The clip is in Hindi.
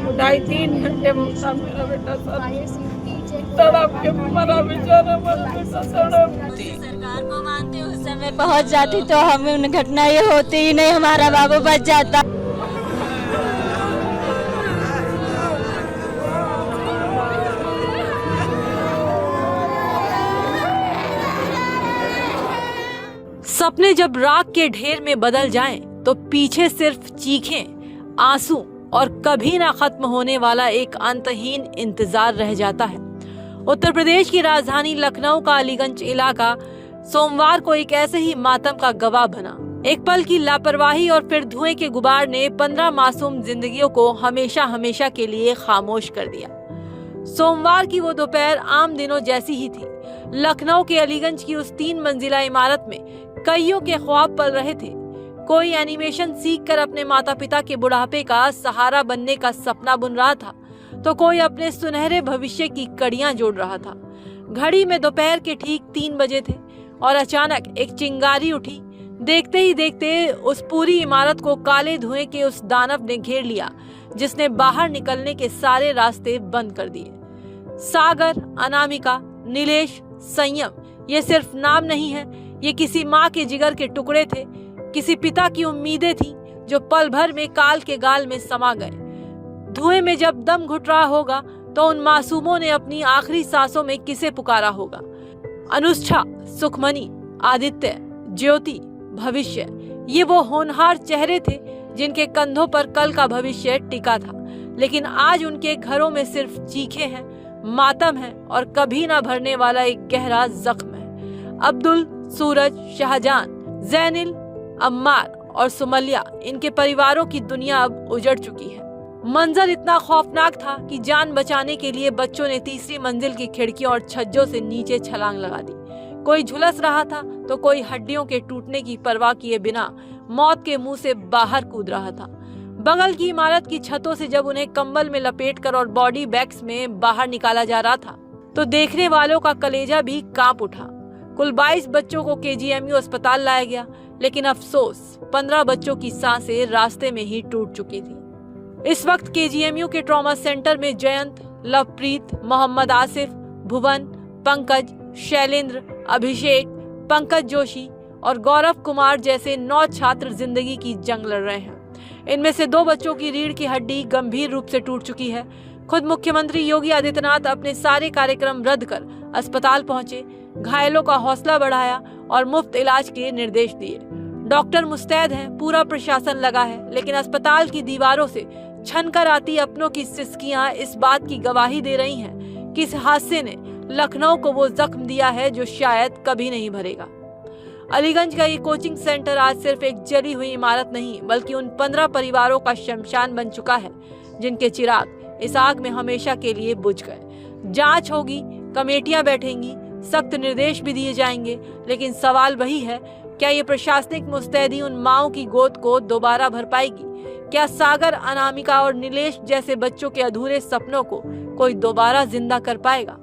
2.5-3 घंटे था मेरा बेटा तड़प के मरा बेचारा बेटा तड़प। सरकार को मानते उस समय पहुंच जाती तो हमें घटना ये होती ही नहीं, हमारा बाबू बच जाता। सपने जब राख के ढेर में बदल जाएं, तो पीछे सिर्फ चीखें, आंसू और कभी ना खत्म होने वाला एक अंतहीन इंतजार रह जाता है। उत्तर प्रदेश की राजधानी लखनऊ का अलीगंज इलाका सोमवार को एक ऐसे ही मातम का गवाह बना। एक पल की लापरवाही और फिर धुएं के गुबार ने 15 मासूम जिंदगियों को हमेशा हमेशा के लिए खामोश कर दिया। सोमवार की वो दोपहर आम दिनों जैसी ही थी। लखनऊ के अलीगंज की उस 3 मंजिला इमारत में कईयों के ख्वाब पल रहे थे। कोई एनिमेशन सीखकर अपने माता पिता के बुढ़ापे का सहारा बनने का सपना बुन रहा था, तो कोई अपने सुनहरे भविष्य की कड़ियां जोड़ रहा था। घड़ी में दोपहर के ठीक 3 बजे थे और अचानक एक चिंगारी उठी। देखते ही देखते उस पूरी इमारत को काले धुएं के उस दानव ने घेर लिया, जिसने बाहर निकलने के सारे रास्ते बंद कर दिए। सागर, अनामिका, नीलेश, संयम ये सिर्फ नाम नहीं है, ये किसी माँ के जिगर के टुकड़े थे, किसी पिता की उम्मीदें थीं जो पल भर में काल के गाल में समा गए। धुएं में जब दम घुट रहा होगा तो उन मासूमों ने अपनी आखिरी सांसों में किसे पुकारा होगा। अनुष्ठा, सुखमनी, आदित्य, ज्योति, भविष्य, ये वो होनहार चेहरे थे जिनके कंधों पर कल का भविष्य टिका था। लेकिन आज उनके घरों में सिर्फ चीखें हैं, मातम है और कभी ना भरने वाला एक गहरा जख्म है। अब्दुल, सूरज, शाहजान, जैनिल, अम्मार और सुमलिया, इनके परिवारों की दुनिया अब उजड़ चुकी है। मंजर इतना खौफनाक था कि जान बचाने के लिए बच्चों ने तीसरी मंजिल की खिड़कियों और छज्जों से नीचे छलांग लगा दी। कोई झुलस रहा था तो कोई हड्डियों के टूटने की परवाह किए बिना मौत के मुंह से बाहर कूद रहा था। बगल की इमारत की छतों से जब उन्हें कंबल में लपेटकर और बॉडी बैग्स में बाहर निकाला जा रहा था तो देखने वालों का कलेजा भी कांप उठा। कुल 22 बच्चों को केजीएमयू अस्पताल लाया गया, लेकिन अफसोस 15 बच्चों की सांसें रास्ते में ही टूट चुकी थी। इस वक्त केजीएमयू के ट्रॉमा सेंटर में जयंत, लवप्रीत, मोहम्मद आसिफ, भुवन, पंकज, शैलेंद्र, अभिषेक, पंकज जोशी और गौरव कुमार जैसे 9 छात्र जिंदगी की जंग लड़ रहे हैं। इनमें से 2 बच्चों की रीढ़ की हड्डी गंभीर रूप से टूट चुकी है। खुद मुख्यमंत्री योगी आदित्यनाथ अपने सारे कार्यक्रम रद्द कर अस्पताल पहुंचे, घायलों का हौसला बढ़ाया और मुफ्त इलाज के निर्देश दिए। डॉक्टर मुस्तैद हैं, पूरा प्रशासन लगा है, लेकिन अस्पताल की दीवारों से छनकर आती अपनों की सिसकियां इस बात की गवाही दे रही हैं कि इस हादसे ने लखनऊ को वो जख्म दिया है जो शायद कभी नहीं भरेगा। अलीगंज का ये कोचिंग सेंटर आज सिर्फ एक जली हुई इमारत नहीं, बल्कि उन 15 परिवारों का शमशान बन चुका है जिनके चिराग इस आग में हमेशा के लिए बुझ गए। जांच होगी, कमेटियां बैठेंगी, सख्त निर्देश भी दिए जाएंगे, लेकिन सवाल वही है, क्या ये प्रशासनिक मुस्तैदी उन माओं की गोद को दोबारा भर पाएगी? क्या सागर, अनामिका और नीलेश जैसे बच्चों के अधूरे सपनों को कोई दोबारा जिंदा कर पाएगा?